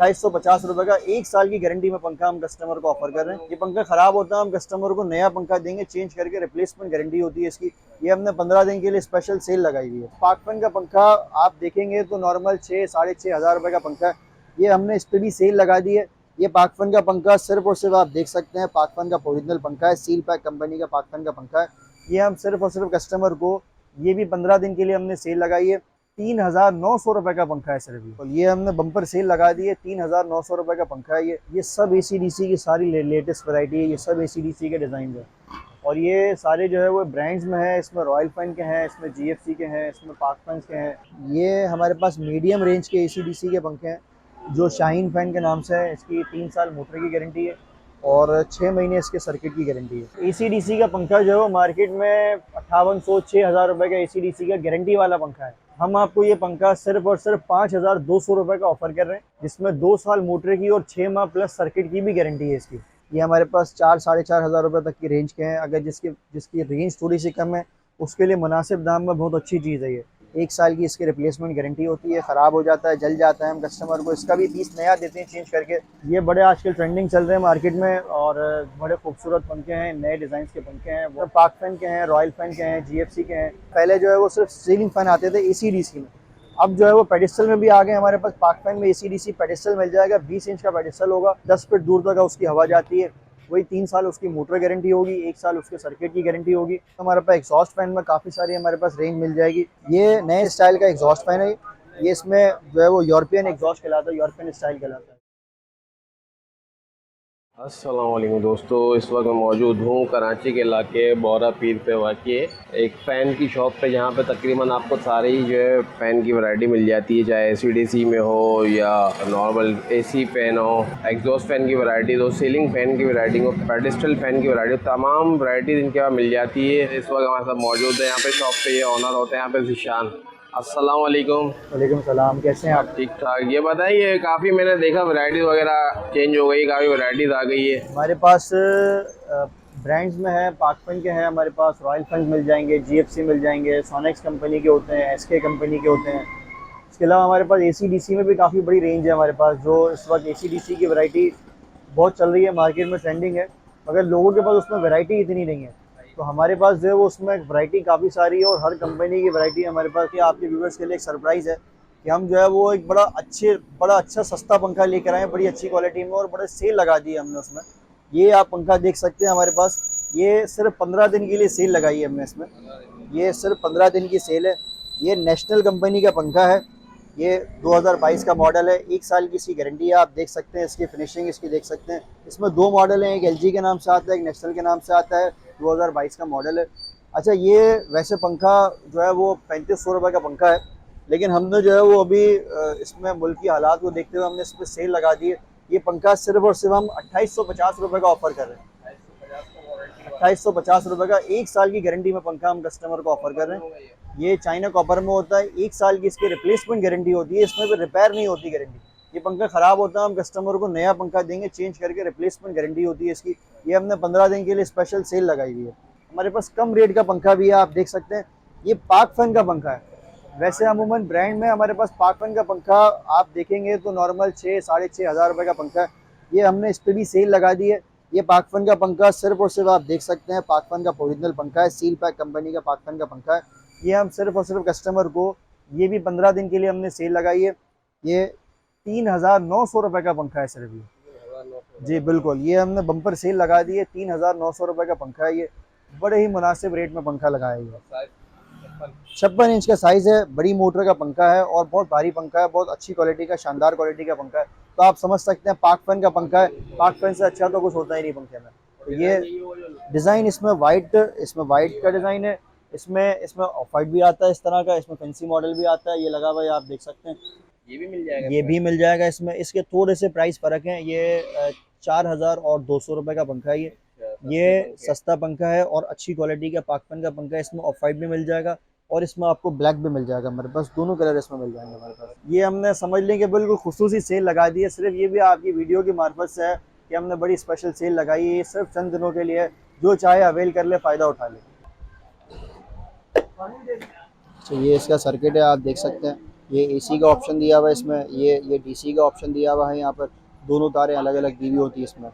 ₹2850 का 1 साल की गारंटी में पंखा हम कस्टमर को ऑफर कर रहे हैं। ये पंखा खराब होता है हम कस्टमर को नया पंखा देंगे चेंज करके, रिप्लेसमेंट गारंटी होती है इसकी। ये हमने 15 दिन के लिए स्पेशल सेल लगाई हुई है। पाक फैन का पंखा आप देखेंगे तो नॉर्मल 6 साढ़े 6 हज़ार रुपये का पंखा है। ये हमने इस पर भी सेल लगा दी है। ये पाक फैन का पंखा सिर्फ और सिर्फ आप देख सकते हैं पाक फैन का ओरिजिनल पंखा है, सील पैक कंपनी का पाक फैन का पंखा है। ये हम सिर्फ और सिर्फ कस्टमर को, ये भी 15 दिन के लिए हमने सेल लगाई है, 3,900 का पंखा है सिर्फ। तो ये हमने बम्पर सेल लगा दी है, 3,900 का पंखा है। ये सब AC/DC की सारी लेटेस्ट वैरायटी है, ये सब AC/DC के डिज़ाइन है। और ये सारे जो है वो ब्रांड्स में है, इसमें रॉयल फैन के हैं, इसमें GFC के हैं, इसमें पाक फैंस के हैं। ये हमारे पास मीडियम रेंज के AC/DC के पंखे हैं जो शाहीन फैन के नाम से है। इसकी 3 साल मोटर की गारंटी है और 6 महीने इसके सर्किट की गारंटी है। AC/DC का पंखा जो है वो मार्केट में 5800-6000 का AC/DC का गारंटी वाला पंखा है। हम आपको ये पंखा सिर्फ और सिर्फ 5200 का ऑफर कर रहे हैं, जिसमें 2 साल मोटर की और 6 माह प्लस सर्किट की भी गारंटी है इसकी। ये हमारे पास 4 साढ़े 4 हज़ार रुपये तक की रेंज के हैं। अगर जिसकी रेंज थोड़ी सी कम है उसके लिए मुनासिब दाम में बहुत अच्छी चीज़ है ये। 1 साल की इसकी रिप्लेसमेंट गारंटी होती है। ख़राब हो जाता है, जल जाता है, हम कस्टमर को इसका भी पीस नया देते हैं चेंज करके। ये बड़े आजकल ट्रेंडिंग चल रहे हैं मार्केट में और बड़े खूबसूरत पंखे हैं, नए डिज़ाइन के पंखे हैं। वो पाक फैन के हैं, रॉयल फैन के हैं, GFC के हैं। पहले जो है वो सिर्फ सीलिंग फ़ैन आते थे AC/DC में, अब जो है वो पेडिस्टल में भी आ गए हमारे पास। पाक फैन में AC/DC पेडिस्टल मिल जाएगा, 20 इंच का पेडिस्टल होगा, 10 फीट दूर तक उसकी हवा जाती है। वही 3 साल उसकी मोटर गारंटी होगी, 1 साल उसके सर्किट की गारंटी होगी। हमारे पास एग्जॉस्ट फैन में काफ़ी सारी हमारे पास रेंज मिल जाएगी। ये नए स्टाइल का एग्जॉस्ट फैन है। ये इसमें जो है वो यूरोपियन एग्जॉस्ट कहलाता है, यूरोपियन स्टाइल कहलाता है। अस्सलाम वालेकुम दोस्तों, इस वक्त मैं मौजूद हूँ कराची के इलाके बोरा पीर पे वाक़ एक फ़ैन की शॉप पे, जहाँ पे तकरीबन आपको सारी जो है फ़ैन की वैरायटी मिल जाती है, चाहे AC/DC में हो या नॉर्मल AC फ़ैन हो, एग्जॉस्ट फ़ैन की वैरायटी हो, सीलिंग फ़ैन की वैरायटी हो, पेडिस्टल फ़ैन की वैरायटी हो, तमाम वैरायटीज़ इनके पास मिल जाती है। इस वक्त हमारे साथ मौजूद है यहाँ पे शॉप पे, ये ऑनर होते हैं यहाँ पे ज़ीशान। अस्सलाम वालेकुम। वालेकुम सलाम, कैसे हैं आप? ठीक ठाक। ये बताइए, काफ़ी मैंने देखा वैरायटी वगैरह चेंज हो गई, काफ़ी वैरायटीज़ आ गई है। हमारे पास ब्रांड्स में है, पाक फैन के हैं हमारे पास, रॉयल फैन मिल जाएंगे, GFC मिल जाएंगे, सोनेक्स कंपनी के होते हैं, SK कंपनी के होते हैं। इसके अलावा हमारे पास AC/DC में भी काफ़ी बड़ी रेंज है हमारे पास, जो इस वक्त AC/DC की वैरायटी बहुत चल रही है, मार्केट में ट्रेंडिंग है, मगर लोगों के पास उसमें वैरायटी इतनी नहीं है। तो हमारे पास जो है वो उसमें वैरायटी काफ़ी सारी है और हर कंपनी की वैरायटी हमारे पास। कि आपके व्यूवर्स के लिए एक सरप्राइज़ है कि हम जो है वो एक बड़ा अच्छा सस्ता पंखा लेकर आए हैं, बड़ी अच्छी क्वालिटी में, और बड़े सेल लगा दिए हमने उसमें। ये आप पंखा देख सकते हैं हमारे पास, ये सिर्फ 15 दिन के लिए सेल लगाई है हमने इसमें। ये सिर्फ 15 दिन की सेल है। ये नेशनल कंपनी का पंखा है। ये 2022 का मॉडल है, 1 साल की इसकी गारंटी है। आप देख सकते हैं इसकी फिनिशिंग इसकी देख सकते हैं। इसमें 2 मॉडल हैं, एक LG के नाम से आता है, एक नेशनल के नाम से आता है। 2022 का मॉडल है। अच्छा, ये वैसे पंखा जो है वो 3500 का पंखा है, लेकिन हमने जो है वो अभी इसमें मुल्क की हालात को देखते हुए हमने इस पर सेल लगा दी है। ये पंखा सिर्फ और सिर्फ हम ₹2850 का ऑफर कर रहे हैं। ₹2850 का 1 साल की गारंटी में पंखा हम कस्टमर को ऑफर कर रहे हैं। ये चाइना कॉपर में होता है, 1 साल की इसकी रिप्लेसमेंट गारंटी होती है, इसमें भी रिपेयर नहीं होती गारंटी। ये पंखा ख़राब होता है हम कस्टमर को नया पंखा देंगे चेंज करके, रिप्लेसमेंट गारंटी होती है इसकी। ये हमने 15 दिन के लिए स्पेशल सेल लगाई हुई है। हमारे पास कम रेट का पंखा भी है, आप देख सकते हैं। ये पाक फैन का पंखा है। वैसे अमूमन ब्रांड में हमारे पास पाक फैन का पंखा आप देखेंगे तो नॉर्मल 6 साढ़े 6 हज़ार रुपये का पंखा है। ये हमने इस पर भी सेल लगा दी है। ये पाक फैन का पंखा सिर्फ और सिर्फ आप देख सकते हैं पाक फैन का ओरिजिनल पंखा है, सील पैक कंपनी का पाक फैन का पंखा है। ये हम सिर्फ और सिर्फ कस्टमर को, ये भी 15 दिन के लिए हमने सेल लगाई है। ये 3,900 का पंखा है सिर्फ ये। जी बिल्कुल, ये हमने बम्पर सेल लगा दी है, 3,900 का पंखा है ये। बड़े ही मुनासिब रेट में पंखा लगाया है। 56 इंच का साइज़ है, बड़ी मोटर का पंखा है और बहुत भारी पंखा है, बहुत अच्छी क्वालिटी का, शानदार क्वालिटी का पंखा है। तो आप समझ सकते हैं पाक फैन का पंखा है, पाक फैन से अच्छा तो कुछ होता ही नहीं पंखे में। तो ये डिज़ाइन इसमें वाइट का डिज़ाइन है। इसमें ऑफ वाइट भी आता है इस तरह का, इसमें फैंसी मॉडल भी आता है, ये लगा हुआ है आप देख सकते हैं। ये भी मिल जाएगा? ये भी मिल जाएगा इसमें। इसके थोड़े से प्राइस फ़र्क हैं। ये 4,000 और 200 रुपये का पंखा है ये सस्ता पंखा है और अच्छी क्वालिटी का पाक फैन का पंखा है। इसमें ऑफ वाइट भी मिल जाएगा और इसमें आपको ब्लैक भी मिल जाएगा। हमारे पास दोनों कलर इसमें मिल जाएंगे हमारे पास। ये हमने समझ लें कि बिल्कुल खुसूसी सेल लगा दी है। सिर्फ ये भी आपकी वीडियो की मार्फत से है कि हमने बड़ी स्पेशल सेल लगाई है। ये सिर्फ चंद दिनों के लिए है, जो चाहे अवेल कर ले, फ़ायदा उठा ले। तो ये इसका सर्किट है, आप देख सकते हैं। ये एसी का ऑप्शन दिया हुआ है इसमें, ये डीसी का ऑप्शन दिया हुआ है। यहाँ पर दोनों तारें अलग अलग दी हुई होती है इसमें।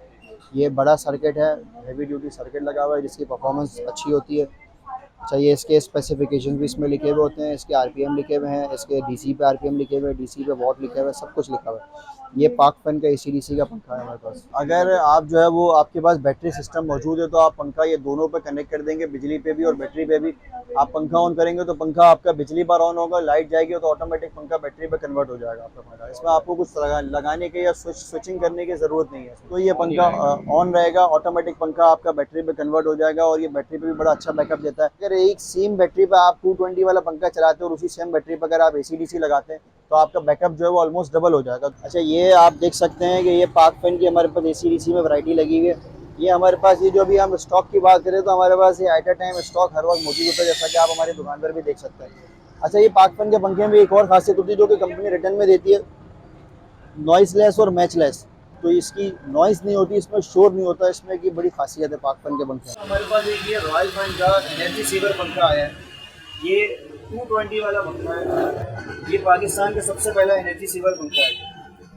ये बड़ा सर्किट है, हैवी ड्यूटी सर्किट लगा हुआ है जिसकी परफॉर्मेंस अच्छी होती है। अच्छा, ये इसके स्पेसिफिकेशन भी इसमें लिखे हुए होते हैं, इसके आरपीएम लिखे हुए हैं, इसके डीसी पे आरपीएम लिखे हुए हैं, डीसी पे वॉट लिखे हुए हैं, सब कुछ लिखा हुआ है। ये पाक फैन का एसी डीसी का पंखा है हमारे पास। अगर आप जो है वो आपके पास बैटरी सिस्टम मौजूद है तो आप पंखा ये दोनों पे कनेक्ट कर देंगे, बिजली पे भी और बैटरी पे भी। आप पंखा ऑन करेंगे तो पंखा आपका बिजली पर ऑन होगा, लाइट जाएगी तो ऑटोमेटिक पंखा बैटरी पे कन्वर्ट हो जाएगा आपका पंखा। इसमें आपको कुछ लगाने के या स्विचिंग करने की ज़रूरत नहीं है। तो ये पंखा ऑन रहेगा, ऑटोमेटिक पंखा आपका बैटरी पे कन्वर्ट हो जाएगा और ये बैटरी पे भी बड़ा अच्छा बैकअप देता है। अगर एक सेम बैटरी पे आप 220 वाला पंखा चलाते हो और उसी सेम बैटरी पे अगर आप एसी डीसी लगाते हैं तो आपका बैकअप जो है वो ऑलमोस्ट डबल हो जाएगा। अच्छा, ये आप देख सकते हैं कि ये पाक फैन की हमारे पास एसी डीसी में वैरायटी लगी हुई है। ये हमारे पास, ये जो अभी हम स्टॉक की बात करें तो हमारे पास ये एट अ टाइम स्टॉक हर वक्त मौजूद होता है, जैसा कि आप हमारी दुकान पर भी देख सकते हैं। अच्छा, ये पाक फैन के पंखे में एक और खासियत होती है जो कि कंपनी रिटर्न में देती है, नॉइसलेस और मैचलेस। तो इसकी नॉइस नहीं होती, इसमें शोर नहीं होता, इसमें की बड़ी खासियत है पाक फैन के पंखे। हमारे पास एक ये रॉयल फैन का एनर्जी सीवर पंखा आया है। ये 220 वाला पंखा है। ये पाकिस्तान का सबसे पहला एनर्जी सीवर पंखा है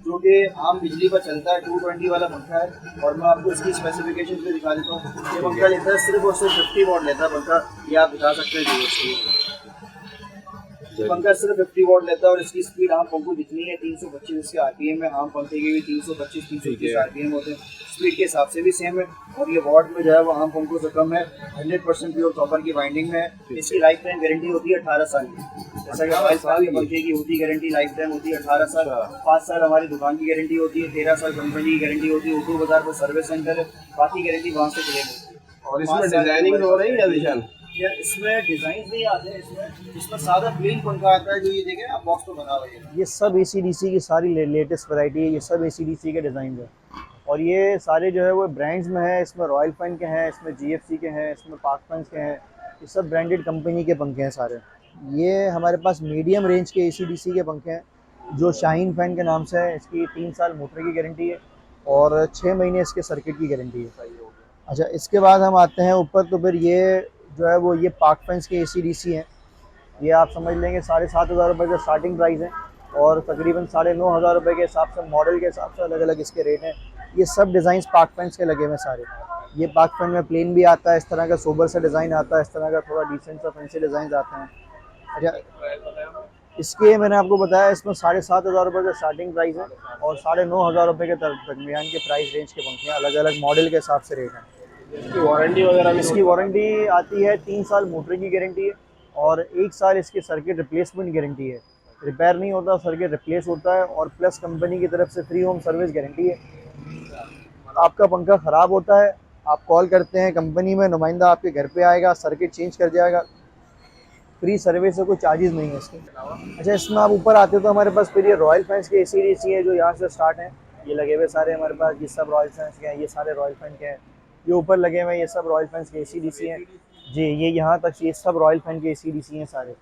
जो कि आम बिजली पर चलता है। 220 वाला पंखा है और मैं आपको इसकी स्पेसिफिकेशन भी दिखा देता हूँ। ये पंखा लेता है सिर्फ और सिर्फ 50 वॉट लेता है पंखा। ये आप दिखा सकते हैं पंखा सिर्फ 50 वॉट लेता है और इसकी स्पीड आम पंखों जितनी है 325 इसके आरपीएम है। आम पंखे के भी 325-330 आरपीएम होते हैं, स्पीड के हिसाब से भी सेम है। और ये वॉट में जो है वो आम पंखों से कम है। 100% प्योर कॉपर की बाइंडिंग में है। इसकी लाइफ टाइम गारंटी होती है 18 साल की। जैसा कि 22 साल के पंखे की होती गारंटी, लाइफ टाइम होती है 18 साल। 5 साल हमारी दुकान की गारंटी होती है, 13 साल कंपनी की गारंटी होती है। उर्दू बाजार पर सर्विस सेंटर है, बाकी गारंटी वहाँ से क्लेम होती है। और इसमें डिजाइनिंग हो रही है निशान? यार इसमें डिजाइन नहीं आते हैं, इसमें सादा प्लेन पंखा आता है जो ये देखें आप बॉक्स तो बना हुआ है। ये सब एसी डीसी की सारी लेटेस्ट वैरायटी है, ये सब एसी डीसी के डिज़ाइन है और ये सारे जो है वो ब्रांड्स में है। इसमें रॉयल फैन के हैं, इसमें जीएफसी के हैं, इसमें पाक फैंस के हैं। ये सब ब्रांडेड कंपनी के पंखे हैं सारे। ये हमारे पास मीडियम रेंज के एसी डीसी के पंखे हैं जो शाहीन फैन के नाम से है। इसकी 3 साल मोटर की गारंटी है और 6 महीने इसके सर्किट की गारंटी है। अच्छा, इसके बाद हम आते हैं ऊपर, तो फिर ये जो है वो ये पाक फैंस के एसी डीसी हैं। ये आप समझ लेंगे 7,500 रुपये का स्टार्टिंग प्राइस है और तकरीबन 9,500 रुपये के हिसाब से, मॉडल के हिसाब से अलग अलग इसके रेट हैं। ये सब डिज़ाइन पाक फैंस के लगे हुए सारे। ये पाक फैन में प्लेन भी आता है, इस तरह का सोबर से डिज़ाइन आता है, इस तरह का थोड़ा डिसेंट सा फैंसी डिज़ाइन आते हैं। अच्छा, इसके मैंने आपको बताया इसमें 7,500 रुपये का स्टार्टिंग प्राइस है और 9,500 रुपये के दरमियान के प्राइस रेंज के पंखे हैं। अलग अलग मॉडल के हिसाब से रेट हैं। इसकी वारंटी वगैरह? इसकी वारंटी आती है 3 साल मोटर की गारंटी है और 1 साल इसके सर्किट रिप्लेसमेंट गारंटी है। रिपेयर नहीं होता, सर्किट रिप्लेस होता है और प्लस कंपनी की तरफ से फ्री होम सर्विस गारंटी है। आपका पंखा ख़राब होता है, आप कॉल करते हैं कंपनी में, नुमाइंदा आपके घर पे आएगा, सर्किट चेंज कर जाएगा, फ्री सर्विस है, कोई चार्जेस नहीं है इसके। अच्छा, इसमें आप ऊपर आते हो तो हमारे पास फिर ये रॉयल फैंस के एसी डीसी है जो यहाँ से स्टार्ट हैं। ये लगे हुए सारे हमारे पास, ये सब रॉयल फैंस के हैं, ये सारे रॉयल फैन के हैं। ये ऊपर लगे हुए हैं, ये सब रॉयल फैंस के एसी डीसी हैं जी। ये यहाँ तक ये सब रॉयल फैन के एसी डीसी हैं सारे।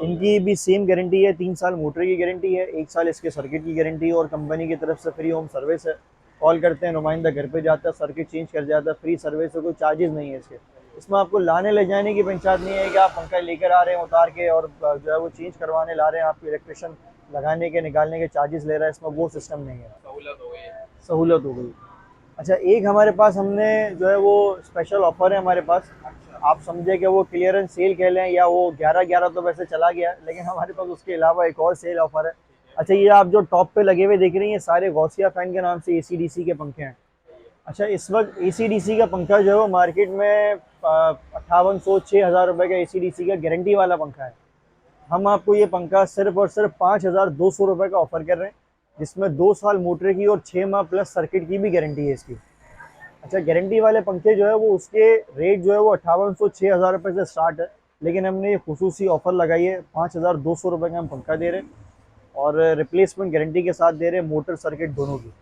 इनकी भी सेम गारंटी है, 3 साल मोटर की गारंटी है, 1 साल इसके सर्किट की गारंटी है और कंपनी की तरफ से फ्री होम सर्विस है। कॉल करते हैं, नुमाइंदा घर पे जाता है, सर्किट चेंज कर जाता है, फ्री सर्विस है, कोई चार्जेस नहीं है इसके। इसमें आपको लाने ले जाने की पंचायत नहीं है कि आप पंखा लेकर आ रहे हैं उतार के और जो है वो चेंज करवाने ला रहे हैं, आपको इलेक्ट्रिशियन लगाने के निकालने के चार्जेस ले रहा है, इसमें वो सिस्टम नहीं है। सहूलत हो गई। अच्छा, एक हमारे पास हमने जो है वो स्पेशल ऑफर है हमारे पास। आप समझे कि वो क्लियरेंस सेल कह लें या वो 11/11 तो वैसे चला गया, लेकिन हमारे पास उसके अलावा एक और सेल ऑफर है। अच्छा, ये आप जो टॉप पे लगे हुए देख रही हैं सारे गौसिया फैन के नाम से एसी डीसी के पंखे हैं। अच्छा, इस वक्त एसी डीसी का पंखा जो है वो मार्केट में 5800-6,000 रुपये का एसी डीसी का गारंटी वाला पंखा है। हम आपको ये पंखा सिर्फ और सिर्फ 5,200 रुपये का ऑफ़र कर रहे हैं, जिसमें 2 साल मोटर की और 6 माह प्लस सर्किट की भी गारंटी है इसकी। अच्छा, गारंटी वाले पंखे जो है वो उसके रेट जो है वो 5800-6,000 रुपये से स्टार्ट है, लेकिन हमने ये खुसूसी ऑफ़र लगाई है, 5,200 रुपये का हम पंखा दे रहे हैं और रिप्लेसमेंट गारंटी के साथ दे रहे हैं, मोटर सर्किट दोनों की।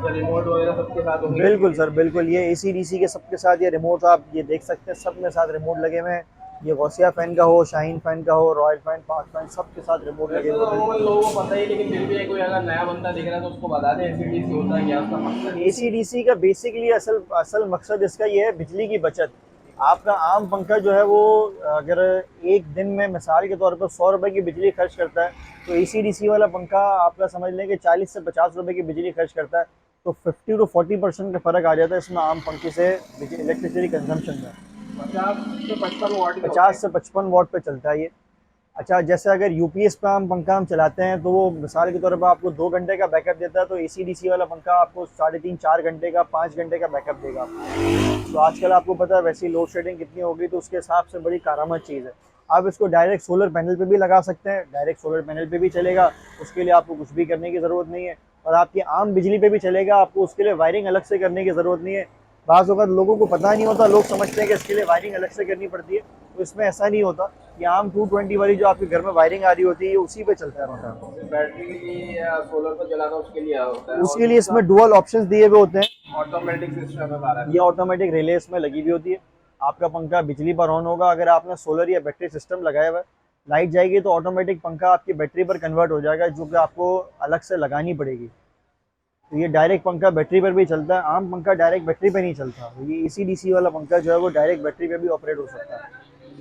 रिमोट वगैरह सबके साथ होंगे? बिल्कुल सर, बिल्कुल। ये एसी डीसी के सबके साथ ये रिमोट आप ये देख सकते हैं, सब में साथ रिमोट लगे हुए हैं। ये गौसिया फैन का हो, शाहीन फैन का हो, रॉयल फैन, पाक फैन, सबके साथ रिमोट लगे हुए हैं। लोगों को पता ही, लेकिन फिर भी कोई अगर नया बंदा दिख रहा है तो उसको बता दें एसी डीसी होता है क्या, उसका मकसद? एसी डीसी का बेसिकली असल मकसद इसका ये है बिजली की बचत। आपका आम पंखा जो है वो अगर एक दिन में मिसाल के तौर पर 100 रुपए की बिजली खर्च करता है, तो एसी-डीसी वाला पंखा आपका समझ लें कि 40 से 50 रुपए की बिजली खर्च करता है। तो 50 टू 40% का फ़र्क आ जाता है इसमें आम पंखे से इलेक्ट्रिसिटी कंजम्पशन में। 50 से 55 वाट पे चलता है ये। अच्छा, जैसे अगर यूपीएस पे हम पंखा हम चलाते हैं तो वो मिसाल के तौर पर आपको 2 घंटे का बैकअप देता है, तो एसी-डीसी वाला पंखा आपको 3.5-4 घंटे का, 5 घंटे का बैकअप देगा आपको। तो आजकल आपको पता है वैसे ही लोड शेडिंग कितनी हो गई, तो उसके हिसाब से बड़ी कारामद चीज़ है। आप इसको डायरेक्ट सोलर पैनल पे भी लगा सकते हैं, डायरेक्ट सोलर पैनल पे भी चलेगा, उसके लिए आपको कुछ भी करने की ज़रूरत नहीं है। और आपकी आम बिजली पे भी चलेगा, आपको उसके लिए वायरिंग अलग से करने की ज़रूरत नहीं है। बाज़ वक़्त लोगों को पता नहीं होता, लोग समझते हैं कि इसके लिए वायरिंग अलग से करनी पड़ती है, तो इसमें ऐसा नहीं होता। ये आम 220 वाली जो आपके घर में वायरिंग आ रही होती है, ये उसी पे चलता है पंखा। बैटरी या सोलर पर चलाना उसके लिए होता है, उसके लिए इसमें डुअल ऑप्शंस दिए हुए होते हैं। ऑटोमेटिक सिस्टम है सारा। ये ऑटोमेटिक रिले इसमें लगी हुई होती है। आपका पंखा बिजली पर ऑन होगा, अगर आपने सोलर या बैटरी सिस्टम लगाया हुआ है, लाइट जाएगी तो ऑटोमेटिक पंखा आपकी बैटरी पर कन्वर्ट हो जाएगा, जो कि आपको अलग से लगानी पड़ेगी। तो ये डायरेक्ट पंखा बैटरी पर भी चलता है, आम पंखा डायरेक्ट बैटरी पर नहीं चलता। ये एसी-डीसी वाला पंखा जो है वो डायरेक्ट बैटरी पे भी ऑपरेट हो सकता है।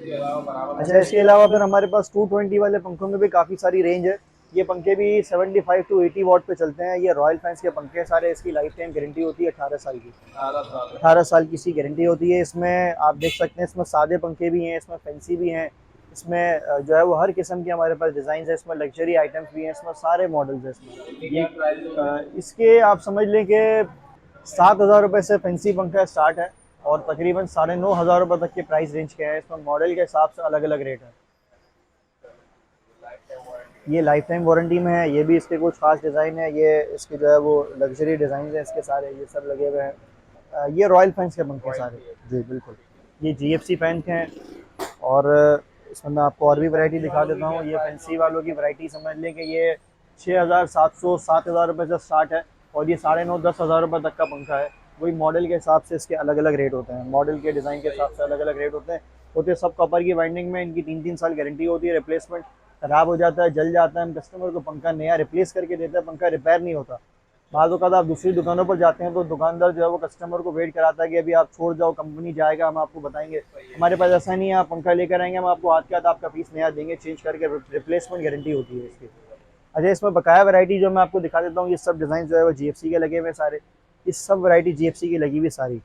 अच्छा, इसके अलावा फिर हमारे पास 220 वाले पंखों में भी काफ़ी सारी रेंज है। ये पंखे भी 75 टू 80 वाट पे चलते हैं। ये रॉयल फैंस के पंखे हैं सारे। इसकी लाइफ टाइम गारंटी होती है 18 साल की। 18 साल की इसकी गारंटी होती है। इसमें आप देख सकते हैं, इसमें सादे पंखे भी हैं, इसमें फैंसी भी हैं, इसमें जो है वो हर किस्म के हमारे पास डिज़ाइन है। इसमें लग्जरी आइटम्स भी हैं, इसमें सारे मॉडल्स हैं इसमें। ये इसके आप समझ लें कि 7,000 रुपये से फैंसी पंखा स्टार्ट है और तकरीबन 9,500 रुपये तक के प्राइस रेंज के हैं। इसमें मॉडल के हिसाब से अलग अलग रेट है। ये लाइफ टाइम वारंटी में है। ये भी इसके कुछ खास डिज़ाइन है। ये इसके जो है वो लग्जरी डिज़ाइन है इसके सारे, ये सब लगे हुए हैं। ये रॉयल फैंस के पंखे सारे। जी बिल्कुल, ये जीएफसी फैन के हैं। और इसमें मैं आपको और भी वैरायटी दिखा देता हूँ। ये फैंसी वालों की वैरायटी समझ लें कि ये 6,700 7,000 रुपये से स्टार्ट है और ये 9,500-10,000 रुपये तक का पंखा है। वही मॉडल के हिसाब से इसके अलग अलग रेट होते हैं, मॉडल के डिज़ाइन के हिसाब से अलग अलग रेट होते हैं सब कॉपर की वाइंडिंग में। इनकी 3-3 साल गारंटी होती है। रिप्लेसमेंट ख़राब हो जाता है, जल जाता है, हम कस्टमर को पंखा नया रिप्लेस करके देते हैं, पंखा रिपेयर नहीं होता। बाज़ औक़ात आप दूसरी दुकानों पर जाते हैं तो दुकानदार जो है वो कस्टमर को वेट कराता है कि अभी आप छोड़ जाओ, कंपनी जाएगा, हम आपको बताएंगे। हमारे पास ऐसा नहीं है, आप पंखा लेकर आएंगे, हम आपको हाथ के हाथ आपका पीस नया देंगे चेंज करके। रिप्लेसमेंट गारंटी होती है इसकी। अच्छा, इसमें बकाया वैरायटी जो मैं आपको दिखा देता हूँ, ये सब डिज़ाइन जो है वो जीएफसी के लगे हुए सारे। ये सब वैरायटी जीएफसी की लगी हुई सारी।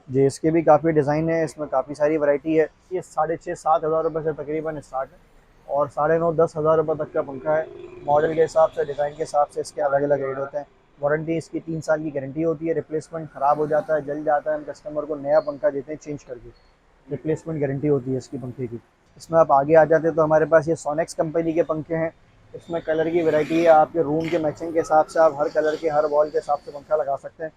जी, इसके भी काफ़ी डिज़ाइन है, इसमें काफ़ी सारी वैरायटी है। ये 6,500-7,000 रुपये से तकरीबन स्टार्ट है और 9,500-10,000 रुपये तक का पंखा है। मॉडल के हिसाब से, डिज़ाइन के हिसाब से इसके अलग अलग रेट होते हैं। वारंटी इसकी 3 साल की गारंटी होती है। रिप्लेसमेंट ख़राब हो जाता है, जल जाता है, हम कस्टमर को नया पंखा देते हैं चेंज करके। रिप्लेसमेंट गारंटी होती है इसकी पंखे की। इसमें आप आगे आ जाते हैं तो हमारे पास ये सोनेक्स कंपनी के पंखे हैं। इसमें कलर की वैरायटी है, आपके रूम के मैचिंग के हिसाब से आप हर कलर के, हर वॉल के हिसाब से पंखा लगा सकते हैं।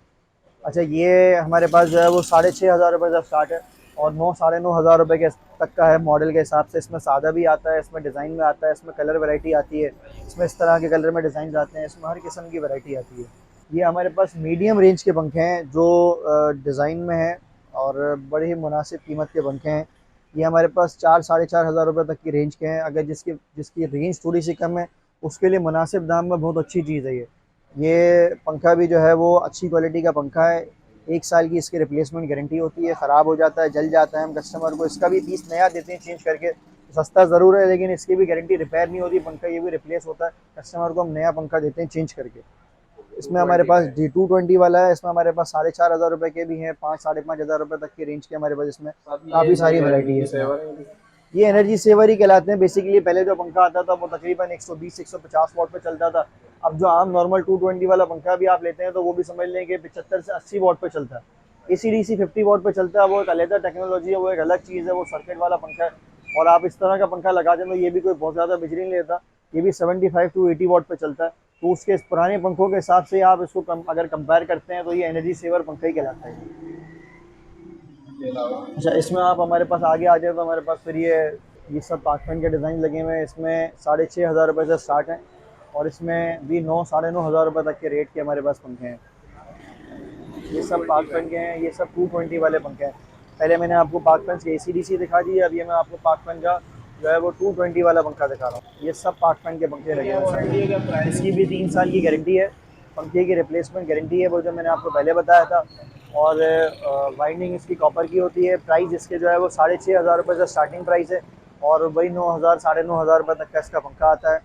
अच्छा, ये हमारे पास जो है वो 6,500 रुपये से स्टार्ट है और 9-9,500 रुपये के तक का है मॉडल के हिसाब से। इसमें सादा भी आता है, इसमें डिज़ाइन में आता है, इसमें कलर वैरायटी आती है, इसमें इस तरह के कलर में डिज़ाइन आते हैं, इसमें हर किस्म की वैरायटी आती है। ये हमारे पास मीडियम रेंज के पंखे हैं जो डिज़ाइन में हैं और बड़ी ही मुनासिब कीमत के पंखे हैं। ये हमारे पास 4-4,500 रुपये तक की रेंज के हैं। अगर जिसकी रेंज थोड़ी सी कम है उसके लिए मुनासिब दाम में बहुत अच्छी चीज़ है ये पंखा भी जो है वो अच्छी क्वालिटी का पंखा है। 1 साल की इसकी रिप्लेसमेंट गारंटी होती है। ख़राब हो जाता है, जल जाता है, हम कस्टमर को इसका भी पीस नया देते हैं चेंज करके। सस्ता ज़रूर है लेकिन इसकी भी गारंटी, रिपेयर नहीं होती पंखा, ये भी रिप्लेस होता है, कस्टमर को हम नया पंखा देते हैं चेंज करके। इसमें हमारे पास जी 220 वाला है। इसमें हमारे पास 4,500 रुपये के भी हैं, 5-5,500 रुपये तक की रेंज के हमारे पास इसमें काफ़ी सारी वैरायटी है। ये एनर्जी सेवर ही कहलाते हैं बेसिकली। पहले जो पंखा आता था वो तकरीबन 120-150 वाट पे चलता था। अब जो आम नॉर्मल 220 वाला पंखा भी आप लेते हैं तो वो भी समझ लें कि 75 से 80 वाट पे चलता है। एसी-डीसी 50 वाट पे चलता है, वो एक अलग टेक्नोलॉजी है, वो एक अलग चीज़ है, वो सर्किट वाला पंखा है। और आप इस तरह का पंखा लगा दें तो ये भी कोई बहुत ज़्यादा बिजली नहीं लेता। ये भी 75 टू 80 वाट पे चलता है। तो उसके पुराने पंखों के हिसाब से आप इसको अगर कंपेयर करते हैं तो ये एनर्जी सेवर पंखा ही कहलाता है। अच्छा, इसमें आप हमारे पास आगे आ जाए तो हमारे पास फिर ये सब पाकफैन के डिज़ाइन लगे हुए हैं। इसमें 6,500 रुपये से स्टार्ट हैं और इसमें भी 9-9,500 रुपये तक के रेट के हमारे पास पंखे हैं। ये सब पाकफैन के हैं, ये सब 220 वाले पंखे हैं। पहले मैंने आपको पाकफैन के एसी-डीसी दिखा दी, अब ये मैं आपको पाकफैन का जो है वो 220 वाला पंखा दिखा रहा हूँ। ये सब पाकफैन के पंखे लगे हुए हैं। इसकी भी 3 साल की गारंटी है। पंखे की रिप्लेसमेंट गारंटी है, वो जो मैंने आपको पहले बताया था। और वाइंडिंग इसकी कॉपर की होती है। प्राइस इसके जो है वो 6,500 रुपये से स्टार्टिंग प्राइस है और वही 9,000 9,500 रुपये तक का इसका पंखा आता है।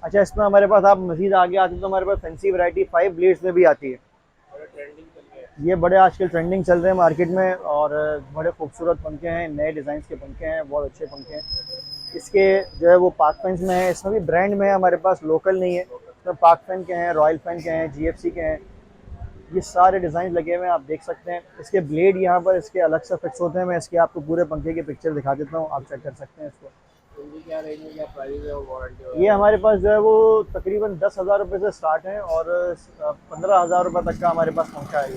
अच्छा, इसमें हमारे पास आप मज़ीद आगे आते हैं तो हमारे पास फैंसी वैरायटी 5 ब्लेड्स में भी आती है। ये बड़े आजकल ट्रेंडिंग चल रहे हैं मार्केट में और बड़े खूबसूरत पंखे हैं, नए डिज़ाइन के पंखे हैं, बहुत अच्छे पंखे हैं। इसके जो है वो पाक फैंस में है, इसमें भी ब्रांड में है, हमारे पास लोकल नहीं है। इसमें पाक फैन के हैं, रॉयल फैन के हैं, जीएफसी के हैं। ये सारे डिज़ाइन लगे हुए हैं, आप देख सकते हैं। इसके ब्लेड यहाँ पर इसके अलग से फिक्स होते हैं। मैं इसके आपको पूरे पंखे की पिक्चर दिखा देता हूँ, आप चेक कर सकते हैं इसको। क्या रेंज में, क्या प्राइस है और वारंटी? ये हमारे पास जो है वो तकरीबन 10,000 रुपये से स्टार्ट है और 15,000 रुपये तक का हमारे पास पंखा है।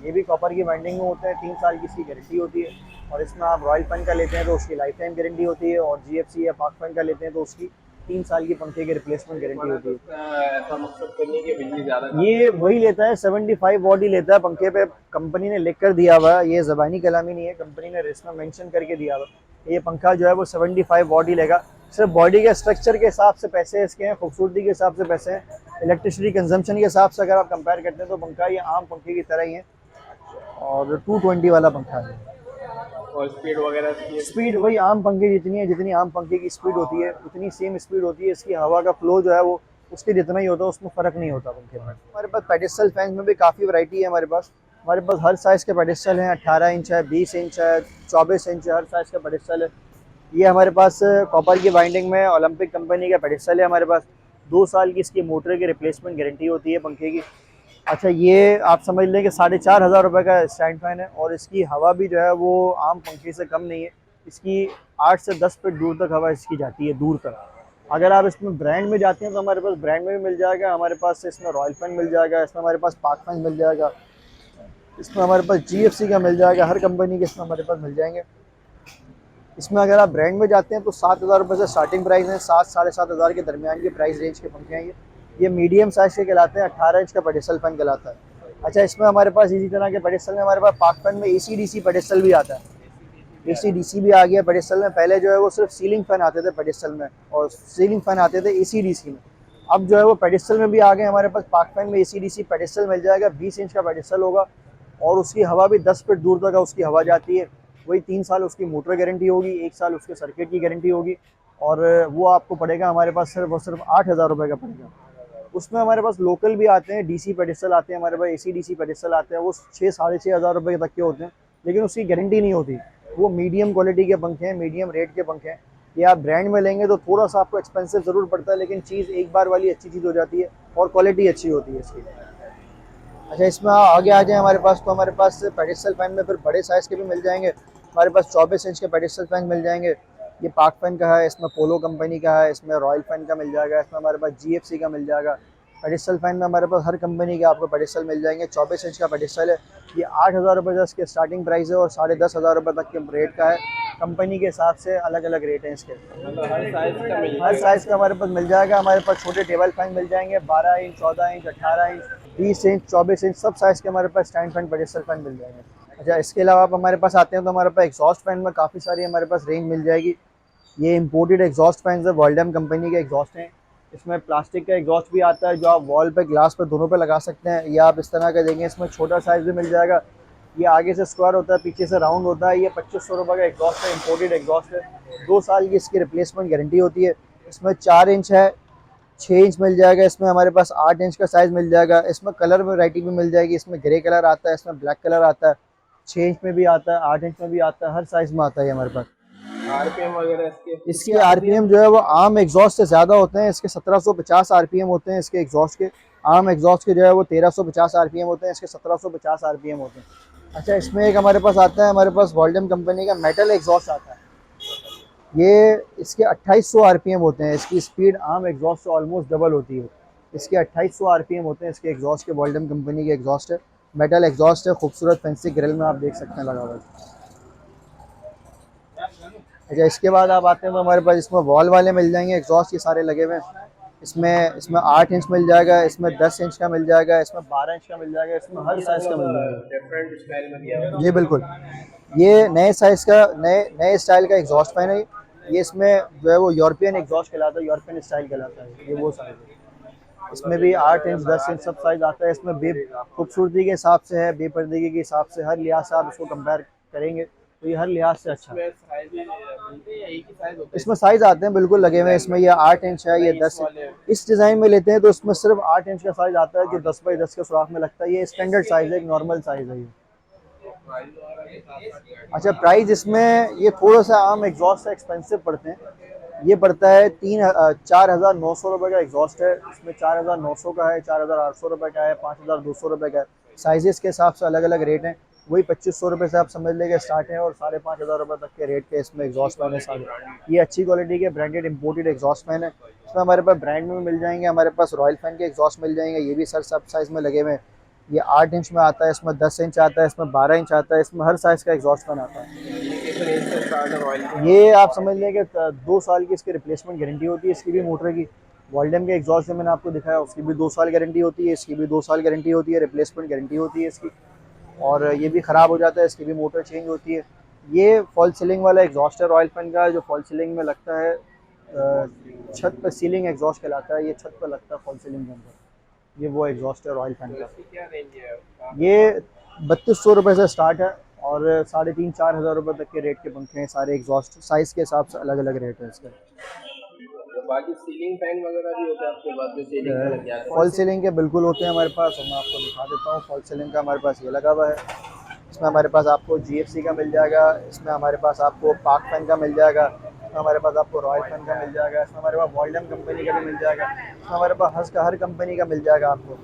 ये भी कॉपर की बाइंडिंग में होते हैं, 3 साल की इसकी गारंटी होती है। और इसमें आप रॉयल फैन का लेते हैं तो उसकी लाइफ टाइम गारंटी होती है और जीएफसी या पाक फैन का लेते हैं तो उसकी 3 साल की पंखे की रिप्लेसमेंट गारंटी होती है। ऐसा मकसद करने की बिजली ज़्यादा ये वही लेता है, 75 वॉट ही लेता है पंखे पे। कंपनी ने लिख कर दिया हुआ है, ये ज़बानी कलामी नहीं है, कंपनी ने इसमें मेंशन करके दिया हुआ है। ये पंखा जो है वो 75 वॉट ही लेगा। सिर्फ बॉडी के स्ट्रक्चर के हिसाब से पैसे इसके हैं, खूबसूरती के हिसाब से पैसे हैं, इलेक्ट्रिसिटी कंजम्पशन के हिसाब से अगर आप कंपेयर करते हैं तो पंखा ये आम पंखे की तरह ही है और 220 वाला पंखा है। और स्पीड वगैरह स्पीड वही आम पंखे जितनी है, जितनी आम पंखे की स्पीड होती है उतनी सेम स्पीड होती है। इसकी हवा का फ्लो जो है वो उसके जितना ही होता है, उसमें फ़र्क नहीं होता पंखे में। हमारे पास पेडिस्टल फैन में भी काफ़ी वैरायटी है। हमारे पास हर साइज़ के पेडिस्टल हैं, 18 इंच है, 20 इंच है, 24 इंच है, हर साइज़ का पेडिस्टल है। ये हमारे पास कॉपर की बाइंडिंग में ओलंपिक कंपनी का पेडिस्टल है। हमारे पास 2 साल की इसकी मोटर की रिप्लेसमेंट गारंटी होती है पंखे की। अच्छा, ये आप समझ लें कि 4,500 रुपये का स्टैंड फैन है और इसकी हवा भी जो है वो आम पंखे से कम नहीं है। इसकी 8 से 10 फीट दूर तक हवा इसकी जाती है, दूर तक। अगर आप इसमें ब्रांड में जाते हैं तो हमारे पास ब्रांड में भी मिल जाएगा। हमारे पास इसमें रॉयल फैन मिल जाएगा, इसमें हमारे पास पाक फैन मिल जाएगा, इसमें हमारे पास जीएफसी का मिल जाएगा, हर कंपनी के इसमें हमारे पास मिल जाएंगे। इसमें अगर आप ब्रांड में जाते हैं तो 7,000 रुपये से स्टार्टिंग प्राइस है, 7 साढ़े 7,000 के दरमियान की प्राइस रेंज के पंखे हैं। ये मीडियम साइज़ के कहलाते हैं, 18 इंच का पेडिस्टल फैन कहलाता है। अच्छा, इसमें हमारे पास इसी तरह के पेडिस्टल में हमारे पास पाक फैन में AC/DC पेडिस्टल भी आता है। AC/DC भी आ गया पेडिस्टल में। पहले जो है वो सिर्फ सीलिंग फैन आते थे पेडिस्टल में और सीलिंग फैन आते थे AC/DC में। अब जो है वो पेडिस्टल में भी आ गए हमारे पास। पाक फैन में AC/DC पेडिस्टल मिल जाएगा, 20 इंच का पेडिस्टल होगा और उसकी हवा भी 10 फीट दूर तक उसकी हवा जाती है। वही 3 साल उसकी मोटर गारंटी होगी, 1 साल उसके सर्किट की गारंटी होगी और वो आपको पड़ेगा हमारे पास सिर्फ और सिर्फ 8,000 रुपये का पड़ेगा। उसमें हमारे पास लोकल भी आते हैं, DC पेडिस्टल आते हैं, हमारे पास AC/DC पेडिस्टल आते हैं, वो 6 साढ़े 6,000 रुपये तक के होते हैं, लेकिन उसकी गारंटी नहीं होती। वो मीडियम क्वालिटी के पंखे हैं, मीडियम रेट के पंखे हैं। ये आप ब्रांड में लेंगे तो थोड़ा सा आपको एक्सपेंसिव ज़रूर पड़ता है, लेकिन चीज़ एक बार वाली अच्छी चीज़ हो जाती है और क्वालिटी अच्छी होती है इसकी। अच्छा, इसमें आगे आ जाए हमारे पास तो हमारे पास पेडिस्टल फैन में फिर बड़े साइज़ के भी मिल जाएंगे। हमारे पास 24 इंच के पेडिस्टल फैन मिल जाएंगे। ये पाक फैन का है, इसमें पोलो कंपनी का है, इसमें रॉयल फैन का मिल जाएगा, इसमें हमारे पास GFC का मिल जाएगा। पेडिस्टल फैन में हमारे पास हर कंपनी के आपको पेडिस्टल मिल जाएंगे। 24 इंच का पेडिस्टल है, ये 8,000 रुपये का इसके स्टार्टिंग प्राइस है और 10,500 रुपये तक के रेट का है। कंपनी के हिसाब से अलग अलग रेट हैं इसके। हर साइज़ का हमारे पास मिल जाएगा। हमारे पास छोटे टेबल फैन मिल जाएंगे, 12 inch, 14 inch, 18 inch, 20 inch, 24 inch, सब साइज़ के हमारे पास स्टैंड फैन पेडिस्टल फैन मिल जाएंगे। अच्छा, इसके अलावा आप हमारे पास आते हैं तो हमारे पास एग्जॉस्ट फैन में काफ़ी सारी हमारे पास रेंज मिल जाएगी। ये इम्पोर्टेड एग्जॉस्ट फैंस है, वर्ल्डम कंपनी के एग्जॉस्ट हैं। इसमें प्लास्टिक का एग्जॉस्ट भी आता है जो आप वॉल पे, ग्लास पे, दोनों पे लगा सकते हैं, या आप इस तरह का देंगे। इसमें छोटा साइज़ भी मिल जाएगा। ये आगे से स्क्वायर होता है, पीछे से राउंड होता है। ये 2,500 रुपये का एग्जॉस्ट है, इम्पोर्टेड एग्जॉस्ट है। 2 साल की इसकी रिप्लेसमेंट गारंटी होती है। इसमें 4 इंच है, 6 इंच मिल जाएगा, इसमें हमारे पास 8 इंच का साइज़ मिल जाएगा। इसमें कलर वैरायटी भी मिल जाएगी। इसमें ग्रे कलर आता है, इसमें ब्लैक कलर आता है, 6 इंच में भी आता है, 8 इंच में भी आता है, हर साइज़ में आता है हमारे पास। RPM वगैरह इसके RPM जो है वो आम एग्जॉस्ट से ज़्यादा होते हैं। इसके 1750 RPM होते हैं इसके एग्जॉस्ट के। आम एग्जॉस्ट के जो है वो 1350 RPM होते हैं, इसके 1750 RPM होते हैं। अच्छा, इसमें एक हमारे पास आता है, हमारे पास वॉल्डम कंपनी का मेटल एग्जॉस्ट आता है। ये इसके 2800 RPM होते हैं। इसकी स्पीड आम एग्जॉस्ट से ऑलमोस्ट डबल होती है। इसके 2800 RPM होते हैं इसके एग्जॉस्ट के। वॉल्डम कंपनी के एग्जॉस्ट है, मेटल एग्जॉस्ट है, खूबसूरत फैंसी ग्रिल में आप देख सकते हैं लगा हुआ है। अच्छा, इसके बाद आप आते हैं तो हमारे पास इसमें वॉल वाले मिल जाएंगे एग्जॉस्ट, ये सारे लगे हुए हैं। इसमें 8 इंच मिल जाएगा, इसमें 10 इंच का मिल जाएगा, इसमें 12 इंच का मिल जाएगा, इसमें हर साइज़ का मिल जाएगा। डिफरेंट स्टाइल में दिया जी बिल्कुल, ये नए साइज़ का, नए स्टाइल का एग्जॉस्ट फैन है। ये इसमें जो है वो यूरोपियन एग्जॉस्ट कहलाता है, यूरोपियन स्टाइल कहलाता है। ये वो साइज़ है। इसमें भी 8 इंच 10 इंच सब साइज आता है। इसमें बे खूबसूरती के हिसाब से है, बेपर्दगी के हिसाब से, हर लिहाज से आप इसको कंपेयर करेंगे तो ये हर लिहाज से अच्छा है। इसमें साइज आते हैं बिल्कुल लगे हुए हैं। इसमें ये 8 इंच है, ये 10 इंच। इस डिज़ाइन में लेते हैं तो इसमें सिर्फ 8 इंच का साइज आता है जो 10 बाई 10 के सुराख में लगता है। ये स्टैंडर्ड साइज है, एक नॉर्मल साइज है ये। अच्छा, प्राइस इसमें ये थोड़ा सा आम एग्जॉस्ट से एक्सपेंसिव पड़ते हैं। ये पड़ता है 4,900 रुपये का एग्जॉस्ट है। इसमें 4,900 का है, 4,800 रुपये का है, 5,200 रुपये का है। साइजेस के हिसाब से अलग अलग रेट हैं। वही 2,500 रुपये से आप समझ लेंगे स्टार्ट है और 5,500 रुपये तक के रेट के इसमें एग्जॉस्ट फैन है सारे। ये अच्छी क्वालिटी के ब्रांडेड इंपोर्टेड एग्जॉस्ट फैन है। इसमें हमारे पास ब्रांड में मिल जाएंगे, हमारे पास रॉयल फैन के एग्जॉस्ट मिल जाएंगे। ये भी सर सब साइज़ में लगे हुए हैं। ये 8 इंच में आता है, इसमें 10 इंच आता है, इसमें 12 इंच आता है, इसमें हर साइज़ का एग्जॉस्ट फैन आता है। ये आप समझ लें कि 2 साल की इसकी रिप्लेसमेंट गारंटी होती है इसकी भी मोटर की। वॉल्डम के एग्जॉस्ट जो मैंने आपको दिखाया उसकी भी 2 साल गारंटी होती है, इसकी भी 2 साल गारंटी होती है, रिप्लेसमेंट गारंटी होती है इसकी। और ये भी ख़राब हो जाता है, इसकी भी मोटर चेंज होती है। ये फॉल सीलिंग वाला एग्जॉस्ट है रॉयल फैन का, जो फॉल सीलिंग में लगता है, छत पर सीलिंग एग्जॉस्ट कहलाता है। ये छत पर लगता है फॉल सीलिंग के अंदर। ये वो एग्जॉस्ट है रॉयल फैन का। ये 3,200 रुपये से स्टार्ट है और 3,500-4,000 रुपये तक के रेट के पंखे हैं सारे। एग्जॉस्ट साइज़ के हिसाब से अलग अलग रेट है इसका। तो बाकी सीलिंग फैन वगैरह भी होता है आपके पास जो सीलिंग में लग जाता है? फॉल सीलिंग के बिल्कुल होते हैं हमारे पास, और मैं आपको दिखा देता हूँ। फॉल सीलिंग का हमारे पास ये लगा हुआ है। इसमें हमारे पास आपको GFC का मिल जाएगा, इसमें हमारे पास आपको पाक फैन का मिल जाएगा, इसमें हमारे पास आपको रॉयल फैन का मिल जाएगा, इसमें हमारे पास वॉल्डम कंपनी का भी मिल जाएगा, इसमें हमारे पास हर कंपनी का मिल जाएगा आपको।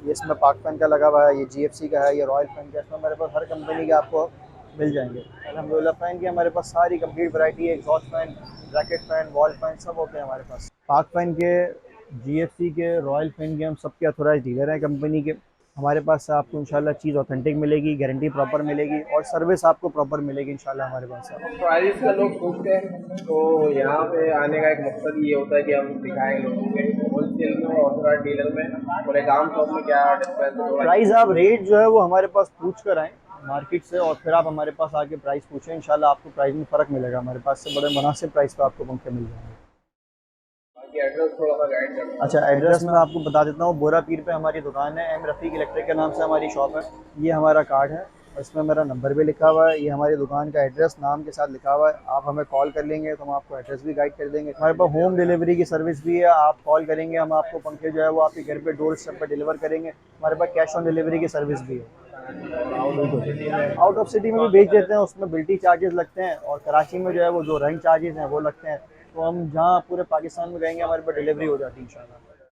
ये इसमें पाक फैन का लगा हुआ है, ये GFC का है, ये रॉयल फैन का। इसमें हमारे पास हर कंपनी के आपको मिल जाएंगे अल्हम्दुलिल्लाह। फ़ैन की हमारे पास सारी कंप्लीट वैरायटी है। Exhaust fan, bracket fan, wall fan सब होते हैं हमारे पास। पाक फैन के, GFC के, रॉयल फैन के हम सबके अथोराइज डीलर हैं कंपनी के। हमारे पास से आपको इंशाल्लाह चीज़ ऑथेंटिक मिलेगी, गारंटी प्रॉपर मिलेगी और सर्विस आपको प्रॉपर मिलेगी इंशाल्लाह हमारे पास से। प्राइस का लोग पूछते हैं तो यहाँ पे आने का एक मकसद ये होता है कि हम दिखाएं लोगों को होलसेल में और ऑथराइज्ड डीलर में और एक आम शॉप में क्या डिफरेंस है। प्राइस आप रेट जो है वो हमारे पास पूछ कर आएँ मार्केट से और फिर आप हमारे पास आके प्राइस पूछें। इंशाल्लाह आपको प्राइस में फ़र्क मिलेगा। हमारे पास से बड़े मुनासिब प्राइस पे आपको पंखे मिल जाएंगे। एड्रेस थोड़ा सा गाइड कर। अच्छा, एड्रेस मैं आपको बता देता हूँ। बोरा पीर पे हमारी दुकान है, एम रफ़ीक इलेक्ट्रिक के नाम से हमारी शॉप है। ये हमारा कार्ड है और इसमें मेरा नंबर भी लिखा हुआ है। ये हमारी दुकान का एड्रेस नाम के साथ लिखा हुआ है। आप हमें कॉल कर लेंगे तो हम आपको एड्रेस भी गाइड कर देंगे। हमारे पास होम डिलीवरी की सर्विस भी है। आप कॉल करेंगे, हम आपको पंखे जो है वो आपके घर पे डोर स्टेप पर डिलीवर करेंगे। हमारे पास कैश ऑन डिलीवरी की सर्विस भी है। आउट ऑफ सिटी में भी भेज देते हैं, उसमें बिल्टी चार्जेस लगते हैं और कराची में जो है वो जो रंग चार्जेस हैं वो लगते हैं। तो हम जहाँ पूरे पाकिस्तान में रहेंगे हमारे पास डिलीवरी हो जाती है इंशाल्लाह।